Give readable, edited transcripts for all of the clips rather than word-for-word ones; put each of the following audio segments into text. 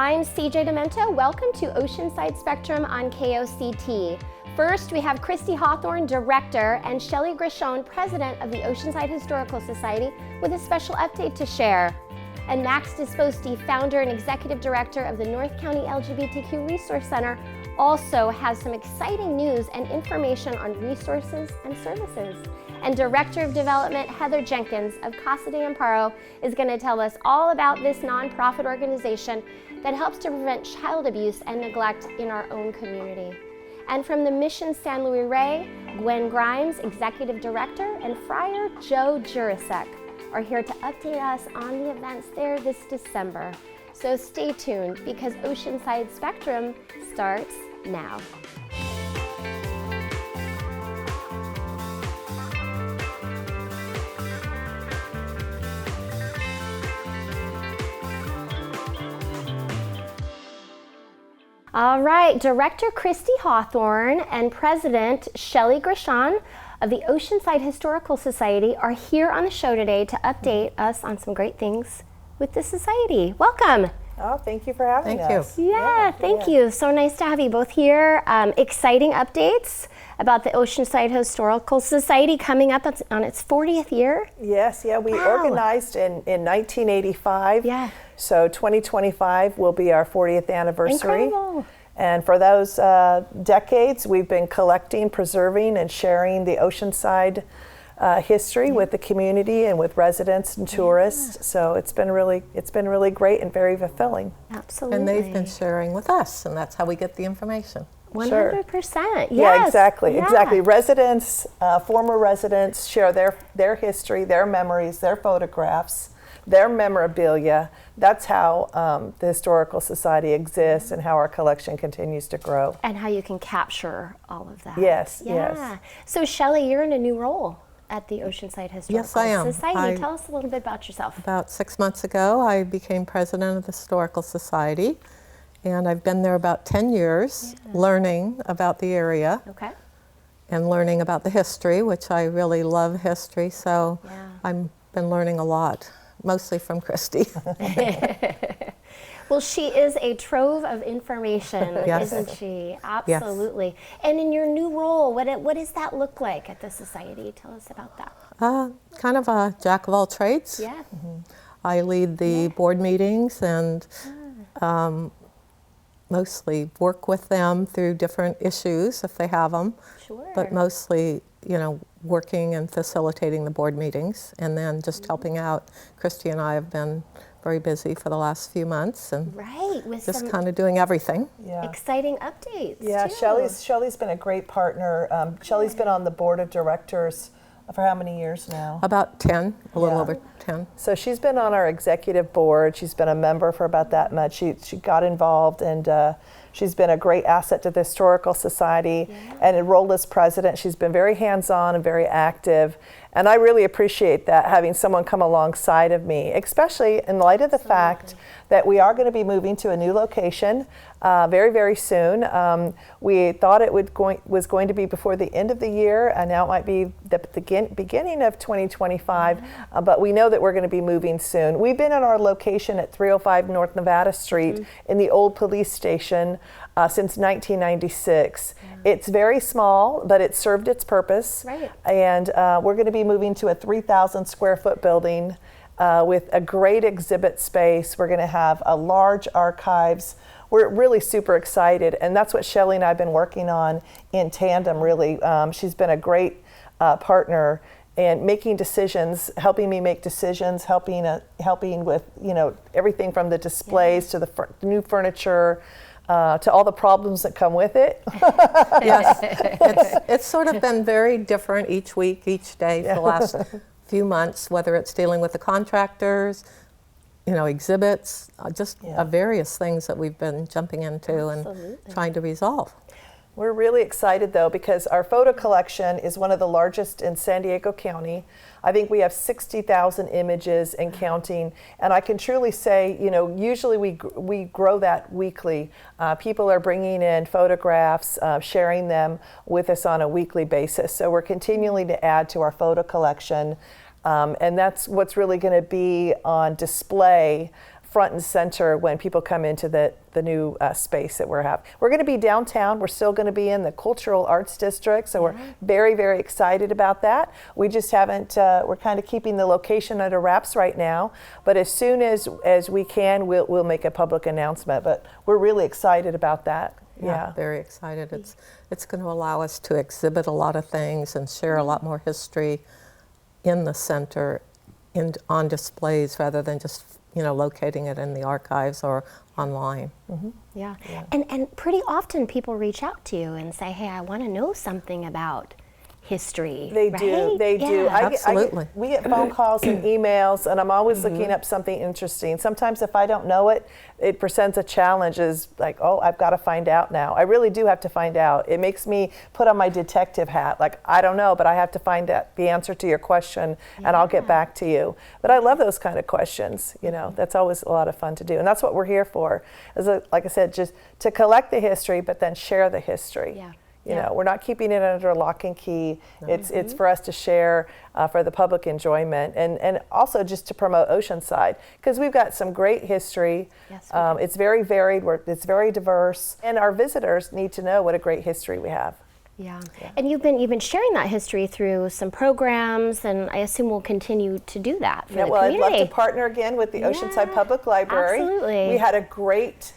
I'm CJ Demento. Welcome to Oceanside Spectrum on KOCT. First, we have Christy Hawthorne, Director, and Shelley Grishon, President of the Oceanside Historical Society, with a special update to share. And Max Disposti, Founder and Executive Director of the North County LGBTQ Resource Center, also has some exciting news and information on resources and services. And Director of Development Heather Jenkins of Casa de Amparo is going to tell us all about this nonprofit organization that helps to prevent child abuse and neglect in our own community. And from the Mission San Luis Rey, Gwen Grimes, Executive Director, and Friar Joe Jurasek are here to update us on the events there this December. So stay tuned because Oceanside Spectrum starts now. All right, Director Christy Hawthorne and President Shelley Grishon of the Oceanside Historical Society are here on the show today to update us on some great things with the society. Welcome. Oh, thank you for having us. Yeah, thank you. So nice to have you both here. Exciting updates about the Oceanside Historical Society coming up on its 40th year. Yes, we organized in 1985. Yeah. So 2025 will be our 40th anniversary. Incredible. And for those decades, we've been collecting, preserving, and sharing the Oceanside history with the community and with residents and tourists. So it's been really great and very fulfilling. Absolutely. And they've been sharing with us, and that's how we get the information. 100%. Yes. Yeah, exactly. Residents, former residents share their history, their memories, their photographs, their memorabilia. That's how the Historical Society exists and how our collection continues to grow. And how you can capture all of that. Yes, yeah. yes. So Shelley, you're in a new role at the Oceanside Historical Yes, I am. Society. Tell us a little bit about yourself. About 6 months ago, I became president of the Historical Society, and I've been there about 10 years learning about the area. Okay. And learning about the history, which I really love history, so I've been learning a lot, mostly from Christy. Well, she is a trove of information, isn't she? Absolutely. Yes. And in your new role, what does that look like at the Society? Tell us about that. Kind of a jack of all trades. Yeah. Mm-hmm. I lead the board meetings and mostly work with them through different issues if they have them. Sure. But mostly, working and facilitating the board meetings and then just helping out. Christy and I have been very busy for the last few months and with just kind of doing everything. Yeah. Exciting updates. Yeah, too. Shelley's been a great partner. Shelley's been on the board of directors for how many years now? About 10, a little over 10. So she's been on our executive board. She's been a member for about that much. She got involved and she's been a great asset to the Historical Society and enrolled as president. She's been very hands-on and very active. And I really appreciate that, having someone come alongside of me, especially in light of the fact that we are going to be moving to a new location very, very soon. We thought it was going to be before the end of the year, and now it might be the beginning of 2025, but we know that we're going to be moving soon. We've been at our location at 305 North Nevada Street in the old police station since 1996. It's very small, but it served its purpose. Right. And we're going to be moving to a 3,000 square foot building with a great exhibit space. We're going to have a large archives. We're really super excited, and that's what Shelley and I have been working on in tandem, really. She's been a great partner and making decisions, helping me make decisions, helping with everything from the displays to the new furniture, to all the problems that come with it. Yes, it's sort of been very different each week, each day for the last few months, whether it's dealing with the contractors, exhibits, various things that we've been jumping into and trying to resolve. We're really excited though because our photo collection is one of the largest in San Diego County. I think we have 60,000 images and counting, and I can truly say, usually we grow that weekly. People are bringing in photographs, sharing them with us on a weekly basis. So we're continuing to add to our photo collection, and that's what's really going to be on display front and center when people come into the new space that we're having. We're going to be downtown. We're still going to be in the cultural arts district, so we're very, very excited about that. We just haven't, we're kind of keeping the location under wraps right now, but as soon as we can, we'll make a public announcement, but we're really excited about that. Yeah. Very excited. It's going to allow us to exhibit a lot of things and share a lot more history in the center on displays rather than just locating it in the archives or online. Yeah. And pretty often people reach out to you and say, hey, I want to know something about history. They right? do. They do. Absolutely. We get phone calls and emails, and I'm always looking up something interesting. Sometimes if I don't know it, it presents a challenge as like, oh, I've got to find out now. I really do have to find out. It makes me put on my detective hat. Like, I don't know, but I have to find out the answer to your question, and I'll get back to you. But I love those kind of questions. That's always a lot of fun to do. And that's what we're here for. Like I said, just to collect the history, but then share the history. Yeah. We're not keeping it under lock and key. It's for us to share for the public enjoyment, and also just to promote Oceanside, because we've got some great history. Yes, it's very varied, it's very diverse, and our visitors need to know what a great history we have. Yeah. And you've been sharing that history through some programs, and I assume we'll continue to do that for the community. I'd love to partner again with the Oceanside Public Library. Absolutely. We had a great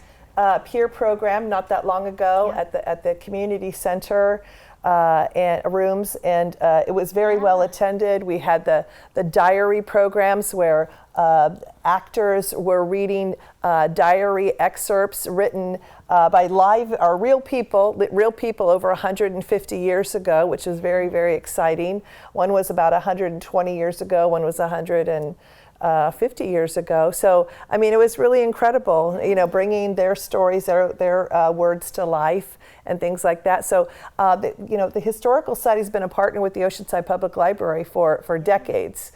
peer program not that long ago at the community center and rooms, and it was very well attended. We had the diary programs where actors were reading diary excerpts written by real people over 150 years ago, which was very, very exciting. One was about 120 years ago, one was 150 years ago. So, I mean, it was really incredible, bringing their stories, their words to life and things like that. So, the Historical Society's been a partner with the Oceanside Public Library for decades,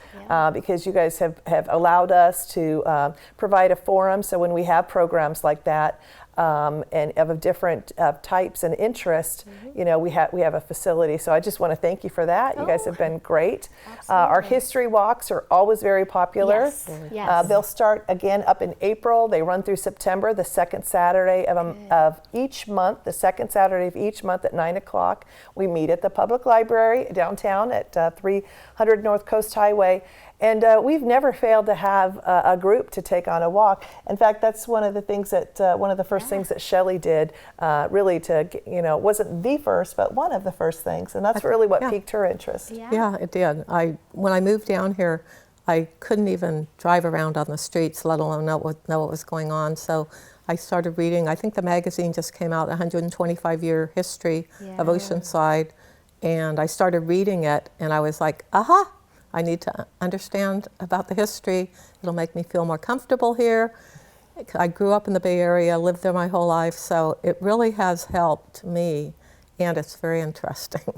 because you guys have allowed us to provide a forum. So when we have programs like that, and of different types and interests, we have a facility. So I just want to thank you for that. You guys have been great. Our history walks are always very popular. Yes. They'll start again up in April. They run through September, the second Saturday of each month, the second Saturday of each month at 9 o'clock. We meet at the public library downtown at 300 North Coast Highway. And we've never failed to have a group to take on a walk. In fact, that's one of the things one of the first things that Shelley did, really wasn't the first, but one of the first things. And that's really what piqued her interest. Yeah, it did. When I moved down here, I couldn't even drive around on the streets, let alone know what was going on. So I started reading. I think the magazine just came out, 125-year history of Oceanside. And I started reading it, and I was like, aha! I need to understand about the history. It'll make me feel more comfortable here. I grew up in the Bay Area, lived there my whole life, so it really has helped me, and it's very interesting.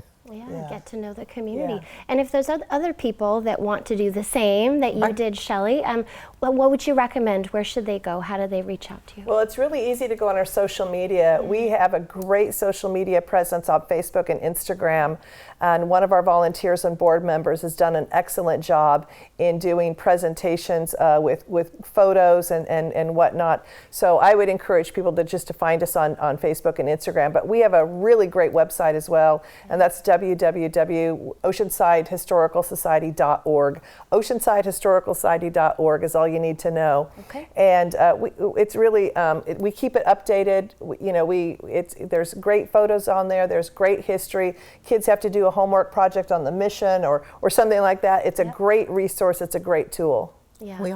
Get to know the community. And if there's other people that want to do the same that you did, Shelley, what would you recommend? Where should they go? How do they reach out to you? Well, it's really easy to go on our social media. We have a great social media presence on Facebook and Instagram, and one of our volunteers and board members has done an excellent job in doing presentations with photos and whatnot. So I would encourage people to find us on Facebook and Instagram. But we have a really great website as well, and that's www.oceansidehistoricalsociety.org. Oceansidehistoricalsociety.org is all you need to know. Okay. And it's really we keep it updated. There's great photos on there. There's great history. Kids have to do a homework project on the mission or something like that. It's a great resource. It's a great tool. We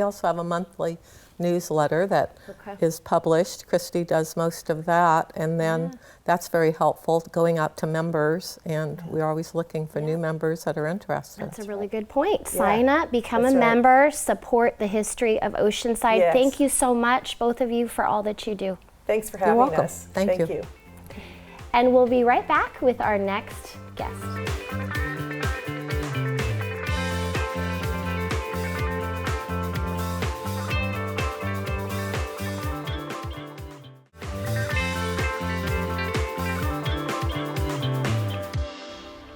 also have a monthly newsletter that is published. Christy does most of that, and then that's very helpful going out to members, and we're always looking for new members that are interested. That's a really good point. Sign up, become a member, support the history of Oceanside. Thank you so much, both of you, for all that you do. Thank for having us. Thank you. And we'll be right back with our next guest.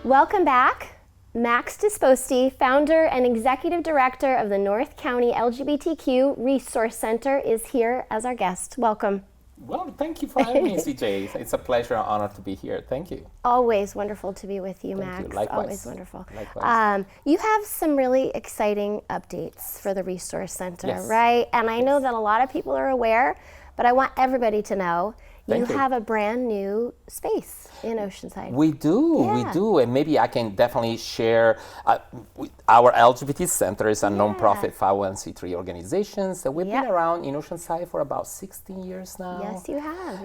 Welcome back. Max Disposti, founder and executive director of the North County LGBTQ Resource Center, is here as our guest. Welcome. Well, thank you for having me, CJ. It's a pleasure and honor to be here. Thank you. Always wonderful to be with you, Thank Max. you. Likewise. Always wonderful. Likewise. You have some really exciting updates for the Resource Center, Yes. right? And I know that a lot of people are aware, but I want everybody to know you have a brand new space in Oceanside. We do, and maybe I can definitely share. Our LGBT Center is a nonprofit 501c3 organization that we've been around in Oceanside for about 16 years now. Yes, you have.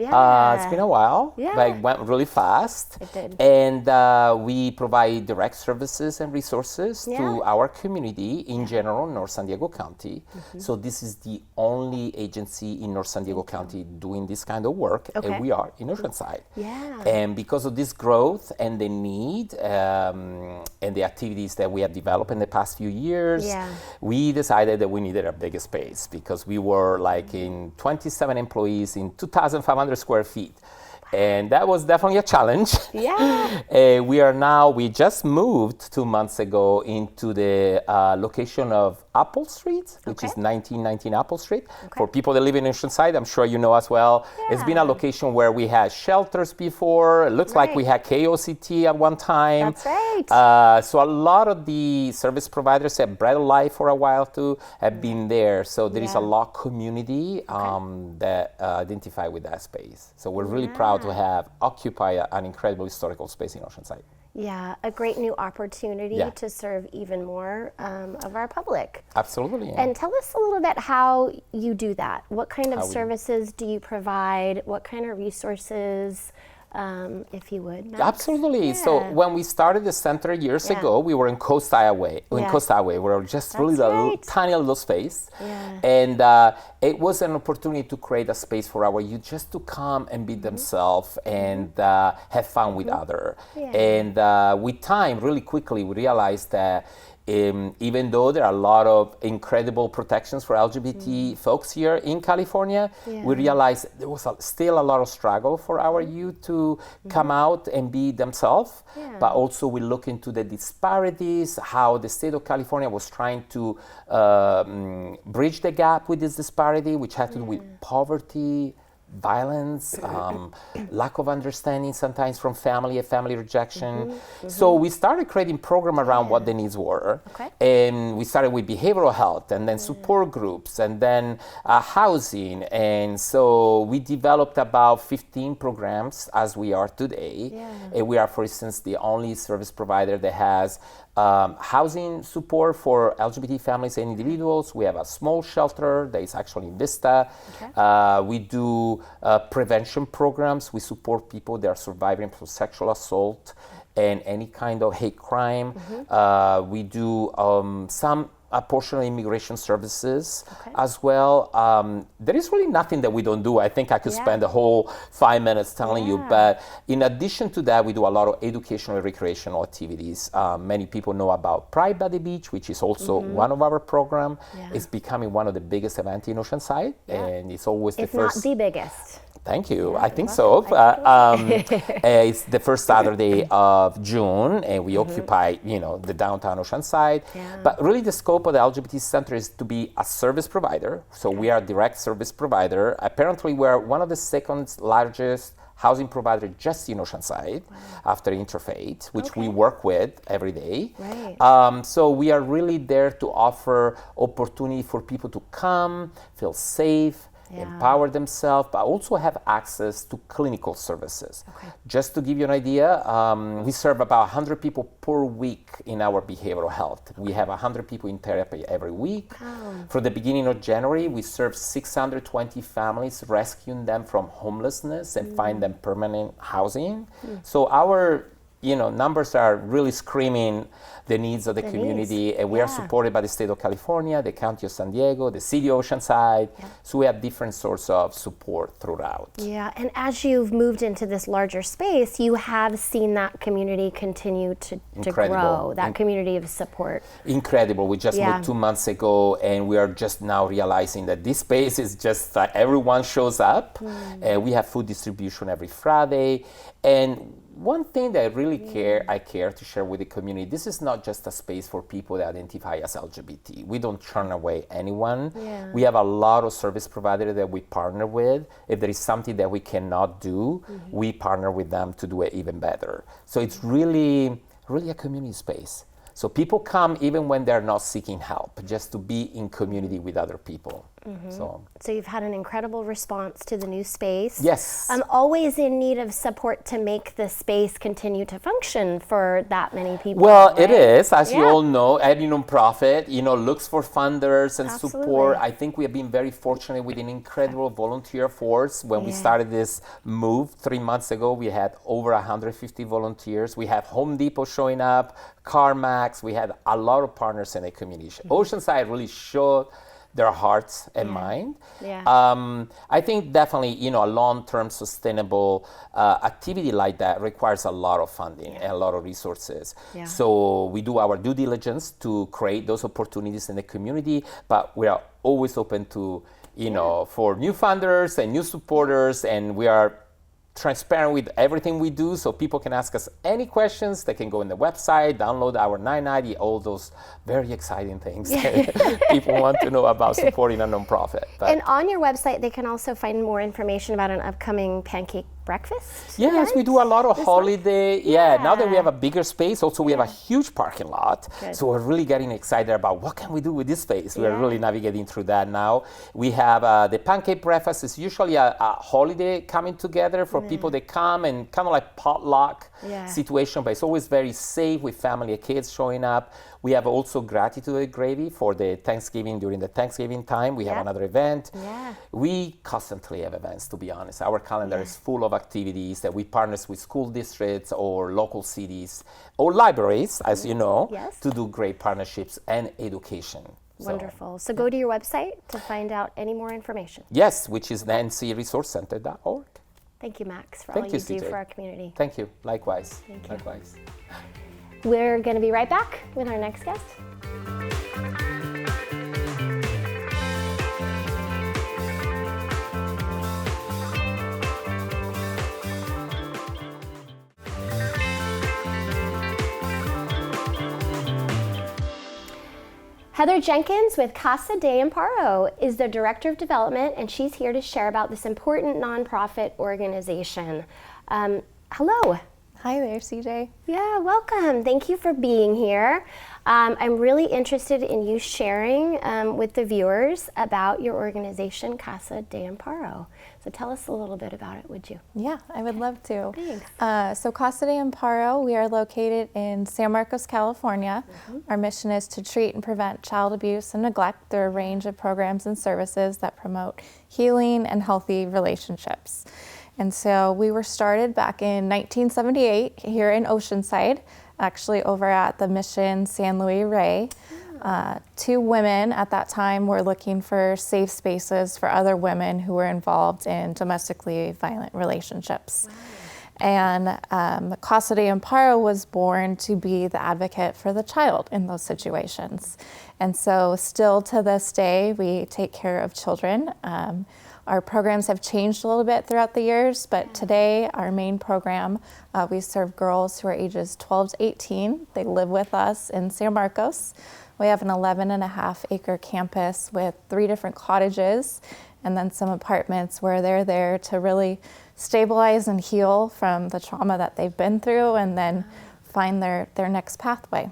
It's been a while, but it went really fast. It did. And we provide direct services and resources to our community in general, North San Diego County. So this is the only agency in North San Diego County doing this kind of work. And we are in Oceanside. And because of this growth and the need and the activities that we have developed in the past few years, we decided that we needed a bigger space because we were like in 27 employees in 2,500 square feet. And that was definitely a challenge. We just moved 2 months ago into the location of Apple Street, which is 1919 Apple Street. For people that live in Oceanside, I'm sure you know as well. It's been a location where we had shelters before. It looks like we had KOCT at one time. That's right. So a lot of the service providers at Bread of Life for a while too have been there. So there is a lot of community that identify with that space. So we're really proud to have occupied an incredible historical space in Oceanside. Yeah, a great new opportunity to serve even more of our public. Absolutely. And tell us a little bit how you do that. What kind of services do you provide? What kind of resources, if you would, Max? Absolutely. So when we started the center years ago, we were in Coast Highway. We were just really a tiny little space. And it was an opportunity to create a space for our youth just to come and be themselves and have fun with others. And with time, really quickly, we realized that even though there are a lot of incredible protections for LGBT folks here in California, we realized there was still a lot of struggle for our youth to come out and be themselves. But also we look into the disparities, how the state of California was trying to bridge the gap with this disparity, which had to do with poverty, violence, lack of understanding sometimes from family and family rejection. So we started creating program around what the needs were. And we started with behavioral health and then support groups and then housing. And so we developed about 15 programs as we are today. And we are, for instance, the only service provider that has housing support for LGBT families and individuals. We have a small shelter that is actually in Vista. We do prevention programs. We support people that are surviving from sexual assault and any kind of hate crime. We do a portion of immigration services as well. There is really nothing that we don't do. I think I could spend the whole 5 minutes telling you, but in addition to that, we do a lot of educational and recreational activities. Many people know about Pride by the Beach, which is also one of our programs. It's becoming one of the biggest events in Oceanside, and it's always the first. If not the biggest. Thank you. I think so. It's the first Saturday of June, and we occupy, the downtown Oceanside. But really, the scope of the LGBT Center is to be a service provider. So we are a direct service provider. Apparently, we're one of the second largest housing provider just in Oceanside after Interfaith, which we work with every day. So we are really there to offer opportunity for people to come, feel safe, empower themselves, but also have access to clinical services. Just to give you an idea, we serve about 100 people per week in our behavioral health. We have 100 people in therapy every week. From the beginning of January, we served 620 families, rescuing them from homelessness and find them permanent housing. So our numbers are really screaming the needs of the community, and we are supported by the state of California, the county of San Diego, the city of Oceanside. So we have different sorts of support throughout. And as you've moved into this larger space, you have seen that community continue to grow, that community of support. Incredible. We just moved 2 months ago, and we are just now realizing that this space is just everyone shows up. We have food distribution every Friday, and one thing that I care to share with the community, this is not just a space for people that identify as LGBT. We don't turn away anyone. Yeah. We have a lot of service providers that we partner with. If there is something that we cannot do, we partner with them to do it even better. So it's really a community space. So people come even when they're not seeking help, just to be in community with other people. So you've had an incredible response to the new space. Yes. I'm always in need of support to make the space continue to function for that many people. Well, right? it is, as you all know, any nonprofit, looks for funders and Absolutely. support. I think we have been very fortunate with an incredible volunteer force. When we started this move 3 months ago, we had over 150 volunteers. We have Home Depot showing up, CarMax. We had a lot of partners in the community. Oceanside really showed their hearts and mind. Yeah. I think definitely, a long-term sustainable activity like that requires a lot of funding and a lot of resources. Yeah. So we do our due diligence to create those opportunities in the community, but we are always open to, for new funders and new supporters, and we are transparent with everything we do, so people can ask us any questions. They can go on the website, download our 990, all those very exciting things people want to know about supporting a nonprofit. But And on your website, they can also find more information about an upcoming pancake breakfast. yes, event we do a lot of this holiday. month? Now that we have a bigger space, also we have a huge parking lot. Good. So we're really getting excited about what can we do with this space. We're Yeah. really navigating through that now. We have the pancake breakfast is usually a holiday coming together for people that come, and kind of like potluck situation, but it's always very safe with family and kids showing up. We have also gratitude gravy for the Thanksgiving. During the Thanksgiving time, we have another event. Yeah. We constantly have events, to be honest. Our calendar is full of activities that we partner with school districts or local cities or libraries, as you know, Yes. to do great partnerships and education. So, Wonderful. So go to your website to find out any more information. yes, which is nancyresourcecenter.org. Thank you, Max, for Thank all you, you do CJ. for our community. Thank you. Likewise. Thank you. Likewise. We're going to be right back with our next guest. Heather Jenkins with Casa de Amparo is the Director of Development, and she's here to share about this important nonprofit organization. Hello. Hi there, CJ. Yeah, welcome. Thank you for being here. I'm really interested in you sharing with the viewers about your organization, Casa de Amparo. So tell us a little bit about it, would you? Yeah, I would love to. Thanks. So Casa de Amparo, we are located in San Marcos, California. Our mission is to treat and prevent child abuse and neglect through a range of programs and services that promote healing and healthy relationships. And so we were started back in 1978 here in Oceanside, actually over at the Mission San Luis Rey. Two women at that time were looking for safe spaces for other women who were involved in domestically violent relationships. And Casa de Amparo was born to be the advocate for the child in those situations. And so still to this day, we take care of children. Our programs have changed a little bit throughout the years, but today our main program, we serve girls who are ages 12 to 18. They live with us in San Marcos. We have an 11.5-acre campus with 3 different cottages and then some apartments where they're there to really stabilize and heal from the trauma that they've been through and then find their next pathway.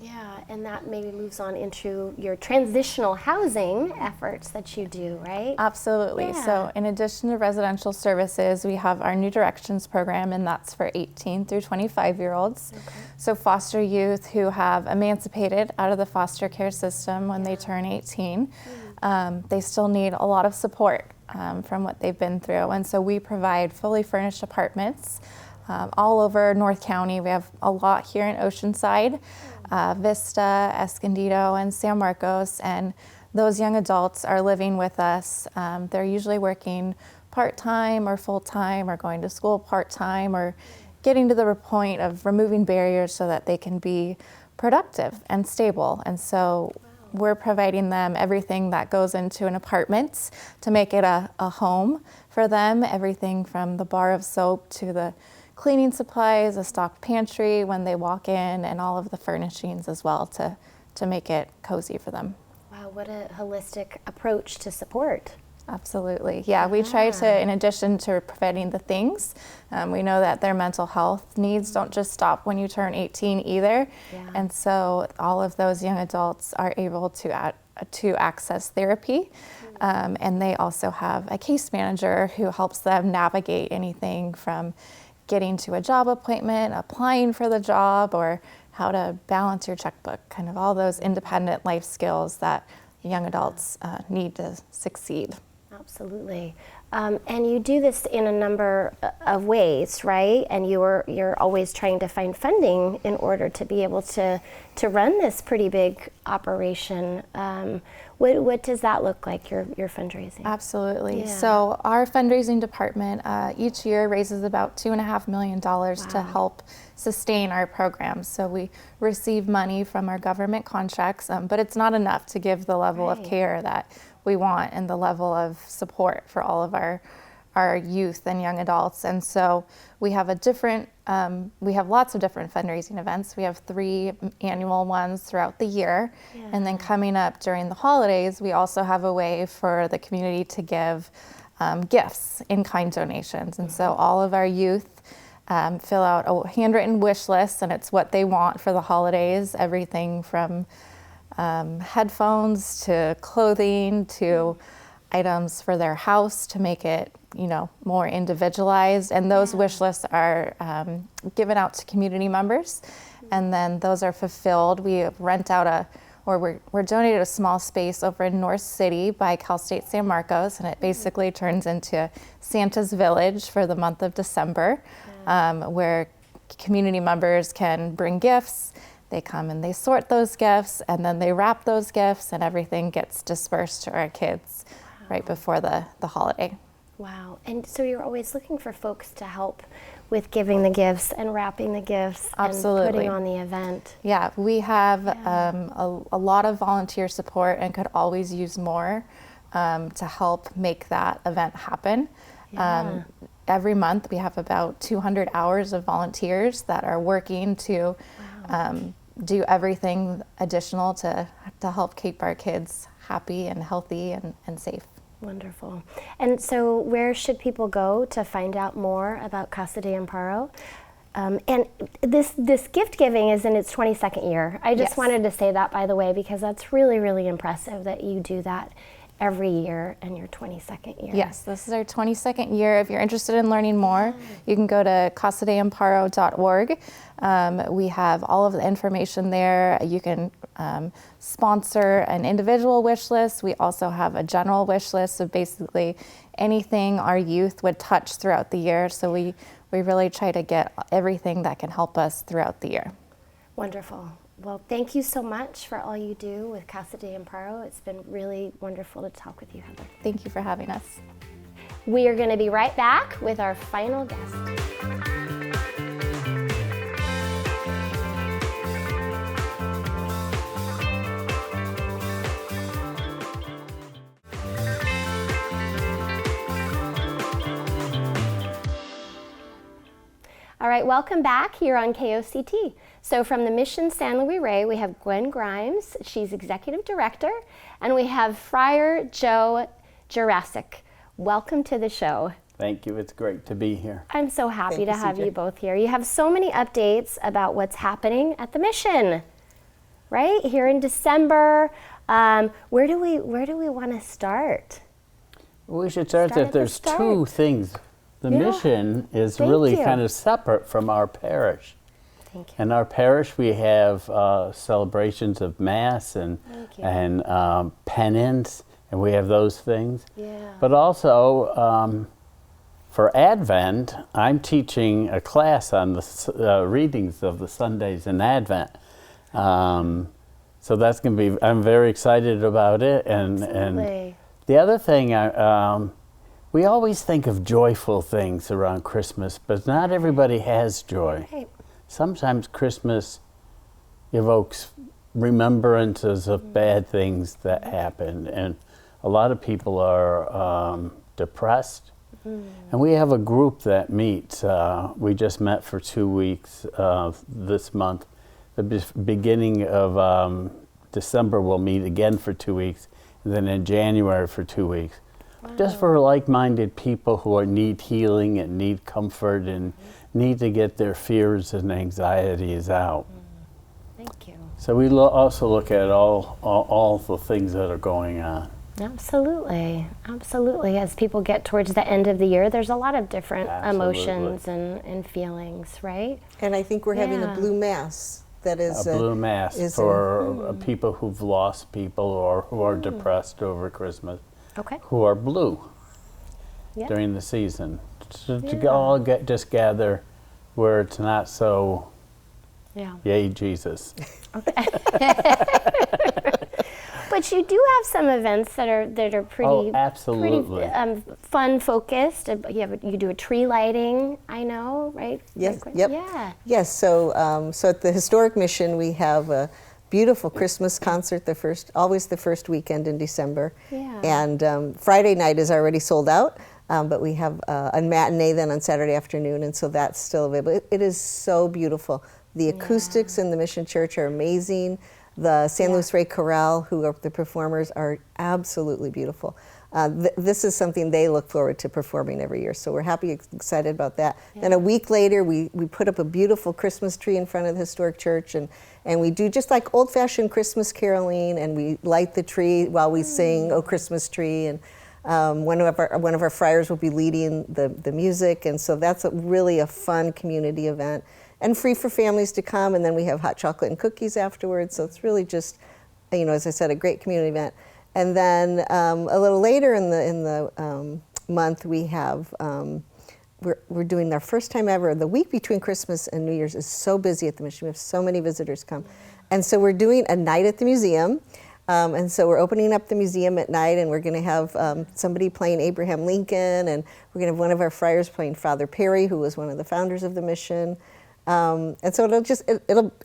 Yeah, and that maybe moves on into your transitional housing efforts that you do, right? Absolutely. Yeah. So in addition to residential services, we have our New Directions program, and that's for 18 through 25-year-olds. Okay. So foster youth who have emancipated out of the foster care system when they turn 18, they still need a lot of support from what they've been through. And so we provide fully furnished apartments all over North County. We have a lot here in Oceanside. Vista, Escondido, and San Marcos, and those young adults are living with us. They're usually working part-time or full-time or going to school part-time or getting to the point of removing barriers so that they can be productive and stable. And so we're providing them everything that goes into an apartment to make it a home for them, everything from the bar of soap to the cleaning supplies, a stocked pantry when they walk in, and all of the furnishings as well to make it cozy for them. Wow, what a holistic approach to support. Absolutely. Yeah, we try to, in addition to providing the things, we know that their mental health needs don't just stop when you turn 18 either. Yeah. And so all of those young adults are able to access therapy. And they also have a case manager who helps them navigate anything from getting to a job appointment, applying for the job, or how to balance your checkbook, kind of all those independent life skills that young adults need to succeed. Absolutely. And you do this in a number of ways, right? And you're always trying to find funding in order to be able to run this pretty big operation. What does that look like, your fundraising? Absolutely. Yeah. So our fundraising department each year raises about $2.5 million to help sustain our programs. So we receive money from our government contracts, but it's not enough to give the level of care that we want and the level of support for all of our youth and young adults. And so we have we have lots of different fundraising events. We have 3 annual ones throughout the year. Yeah. And then coming up during the holidays, we also have a way for the community to give gifts, in-kind donations. And so all of our youth fill out a handwritten wish list, and it's what they want for the holidays, everything from headphones to clothing to items for their house to make it, more individualized. And those wish lists are given out to community members, and then those are fulfilled. We rent out we're donated a small space over in North City by Cal State San Marcos, and it basically turns into Santa's Village for the month of December, where community members can bring gifts. They come and they sort those gifts, and then they wrap those gifts, and everything gets dispersed to our kids right before the holiday. Wow. And so you're always looking for folks to help with giving the gifts and wrapping the gifts. Absolutely. And putting on the event. Yeah, we have a lot of volunteer support and could always use more to help make that event happen. Yeah. Every month we have about 200 hours of volunteers that are working to do everything additional to help keep our kids happy and healthy and safe. Wonderful. And so where should people go to find out more about Casa de Amparo? And this gift giving is in its 22nd year. I just wanted to say that, by the way, because that's really, really impressive that you do that every year in your 22nd year. Yes, this is our 22nd year. If you're interested in learning more, you can go to casadeamparo.org. We have all of the information there. You can sponsor an individual wish list. We also have a general wish list of basically anything our youth would touch throughout the year. So we really try to get everything that can help us throughout the year. Wonderful. Well, thank you so much for all you do with Casa de Amparo. It's been really wonderful to talk with you, Heather. Thank you for having us. We are going to be right back with our final guest. All right, welcome back here on KOCT. So from the Mission San Luis Rey, we have Gwen Grimes. She's Executive Director. And we have Friar Joe Jurassic. Welcome to the show. Thank you. It's great to be here. I'm so happy to have CJ. you both here. You have so many updates about what's happening at the Mission, right? Here in December. Where do we want to start? We should start Start that at the there's start. two things. The Yeah. mission is Thank really you. kind of separate from our parish. Thank you. In our parish, we have celebrations of Mass and Thank you. and penance, and we have those things. Yeah. But also for Advent, I'm teaching a class on the readings of the Sundays in Advent. So that's going to be. I'm very excited about it, and Absolutely. the other thing. We always think of joyful things around Christmas, but not everybody has joy. Right. Sometimes Christmas evokes remembrances of bad things that happened, and a lot of people are depressed, And we have a group that meets. We just met for 2 weeks this month. The beginning of December we'll meet again for 2 weeks, and then in January for 2 weeks. Wow. Just for like-minded people who need healing and need comfort and need to get their fears and anxieties out. Thank you. So we also look at all the things that are going on. Absolutely, absolutely. As people get towards the end of the year, there's a lot of different emotions and feelings, right? And I think we're having a blue mass. That is a blue mass for people who've lost people or who are depressed over Christmas. Okay. Who are blue during the season. To all just gather where it's not so, yay, Jesus. Okay. But you do have some events that are pretty, absolutely. pretty fun focused. You do a tree lighting, I know, right? Yes. Like, Yep. Yeah. Yes. So at the Historic Mission, we have a beautiful Christmas concert. Always the first weekend in December. Yeah. And Friday night is already sold out. But we have a matinee then on Saturday afternoon, and so that's still available. It is so beautiful. The acoustics in the Mission Church are amazing. The San Luis Rey Chorale, who are the performers, are absolutely beautiful. This is something they look forward to performing every year, so we're happy, excited about that. Then a week later, we put up a beautiful Christmas tree in front of the historic church, and we do just like old-fashioned Christmas caroling, and we light the tree while we sing "Oh Christmas Tree," and one of our friars will be leading the music, and so that's really a fun community event. And free for families to come, and then we have hot chocolate and cookies afterwards. So it's really just, as I said, a great community event. And then a little later in the month, we have we're doing our first time ever. The week between Christmas and New Year's is so busy at the mission. We have so many visitors come, and so we're doing a night at the museum. And so we're opening up the museum at night, and we're going to have somebody playing Abraham Lincoln, and we're going to have one of our friars playing Father Perry, who was one of the founders of the mission. And so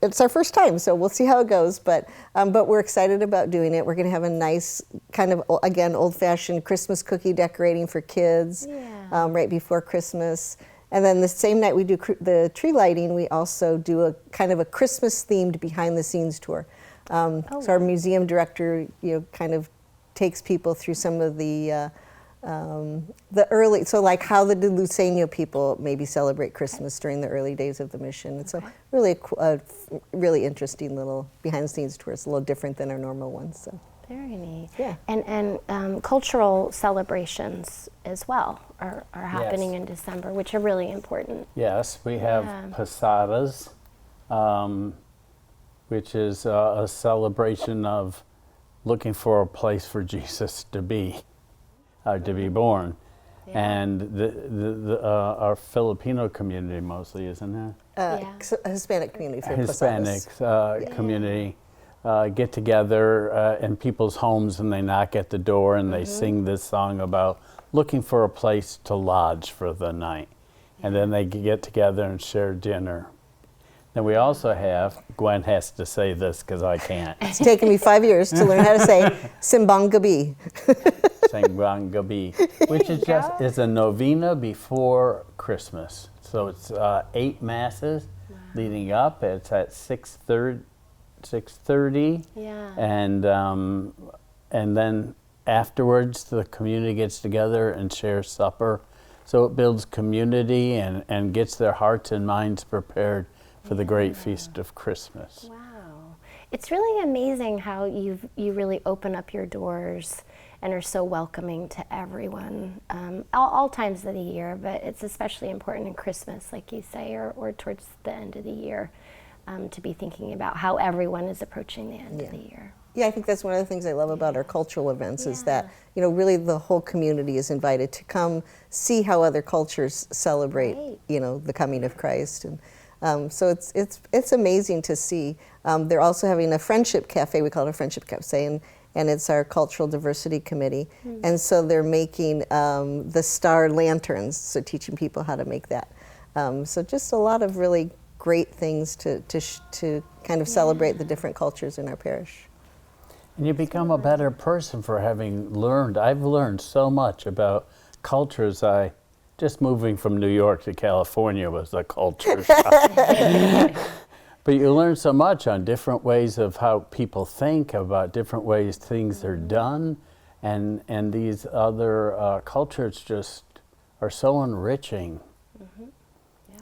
it's our first time, so we'll see how it goes. But we're excited about doing it. We're going to have a nice kind of, again, old-fashioned Christmas cookie decorating for kids right before Christmas. And then the same night we do the tree lighting, we also do a kind of a Christmas-themed behind-the-scenes tour. So our museum director, kind of takes people through some of the early, so like how the Luceño people maybe celebrate Christmas during the early days of the mission. It's a really interesting little behind-the-scenes tour. It's a little different than our normal ones. So. Very neat. Yeah. And cultural celebrations as well are happening in December, which are really important. Yes, we have Posadas, which is a celebration of looking for a place for Jesus to be born. And our Filipino community mostly, isn't it? A Hispanic community for Hispanic community get together in people's homes, and they knock at the door and they sing this song about looking for a place to lodge for the night. And then they get together and share dinner. Then we also have, Gwen has to say this because I can't. It's taken me 5 years to learn how to say Simbang Gabi. Simbang Gabi, which is a novena before Christmas. So it's 8 masses leading up. It's at 6:30. And then afterwards the community gets together and shares supper. So it builds community and gets their hearts and minds prepared for the great feast of Christmas. Wow. It's really amazing how you really open up your doors and are so welcoming to everyone, all times of the year, but it's especially important in Christmas, like you say, or towards the end of the year, to be thinking about how everyone is approaching the end of the year. Yeah, I think that's one of the things I love about our cultural events is that, really the whole community is invited to come see how other cultures celebrate, the coming of Christ. And so it's amazing to see. They're also having a friendship cafe. We call it a friendship cafe, and it's our cultural diversity committee. And so they're making the star lanterns, so teaching people how to make that. So just a lot of really great things to kind of celebrate the different cultures in our parish. And you become a better person for having learned. I've learned so much about cultures I just moving from New York to California was a culture shock. But you learn so much on different ways of how people think, about different ways things are done, and these other cultures just are so enriching.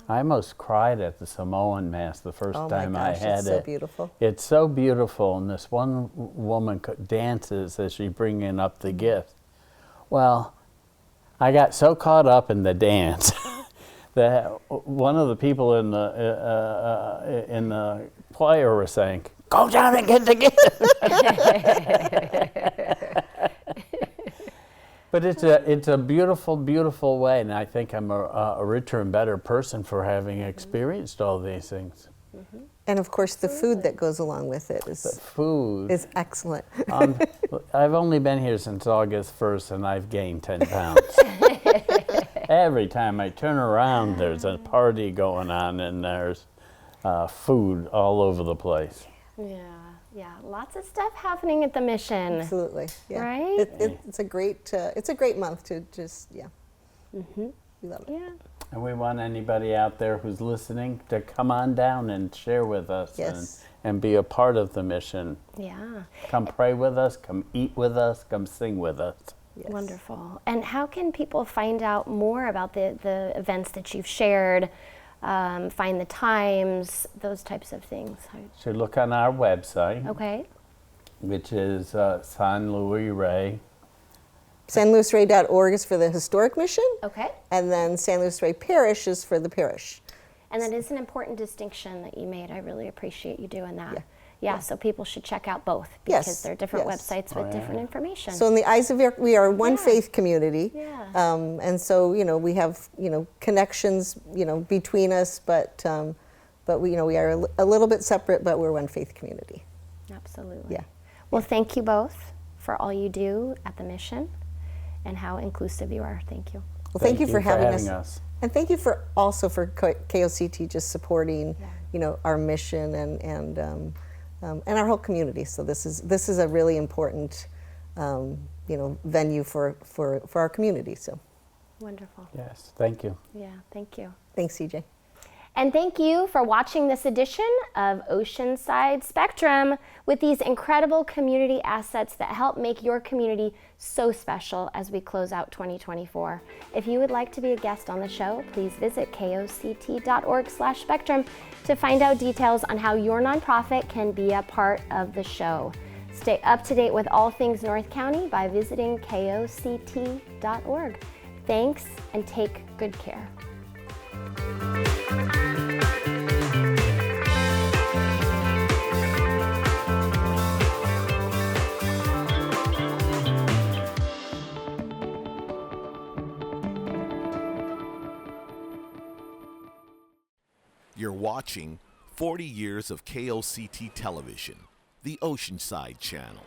I almost cried at the Samoan Mass the first time I had it's it. so beautiful. It's so beautiful, and this one woman dances as she's bringing up the gift. Well, I got so caught up in the dance that one of the people in the choir was saying, "Go down and get the gift." But it's a beautiful, beautiful way, and I think I'm a richer and better person for having experienced all these things. And of course, the food that goes along with it The food. is excellent. I've only been here since August 1st, and I've gained 10 pounds. Every time I turn around, there's a party going on, and there's food all over the place. Yeah, lots of stuff happening at the mission. Absolutely, yeah. Right? It's a great month to just we love it. Yeah. And we want anybody out there who's listening to come on down and share with us Yes. and be a part of the mission. Yeah. Come pray with us, come eat with us, come sing with us. Yes. Wonderful. And how can people find out more about the events that you've shared, find the times, those types of things? So look on our website, Okay. which is San Luis Rey. SanLuisRey.org is for the historic mission, Okay. and then San Luis Rey Parish is for the parish. And that is an important distinction that you made. I really appreciate you doing that. Yeah. Yeah, so people should check out both because Yes, they're different yes. websites with different information. So in the eyes of we are one Yeah. faith community, Yeah. and so we have connections between us, but we we are a little bit separate, but we're one faith community. Absolutely. Yeah. Well, thank you both for all you do at the mission and how inclusive you are. Thank you. Well, thank you for having us. us. And thank you for KOCT just supporting our mission and our whole community. So this is a really important venue for our community. So Wonderful. Yes, thank you. Yeah, thank you. thanks, CJ. And thank you for watching this edition of Oceanside Spectrum with these incredible community assets that help make your community so special as we close out 2024. If you would like to be a guest on the show, please visit koct.org/spectrum to find out details on how your nonprofit can be a part of the show. Stay up to date with all things North County by visiting koct.org. Thanks and take good care. You're watching 40 years of KOCT television, the Oceanside Channel.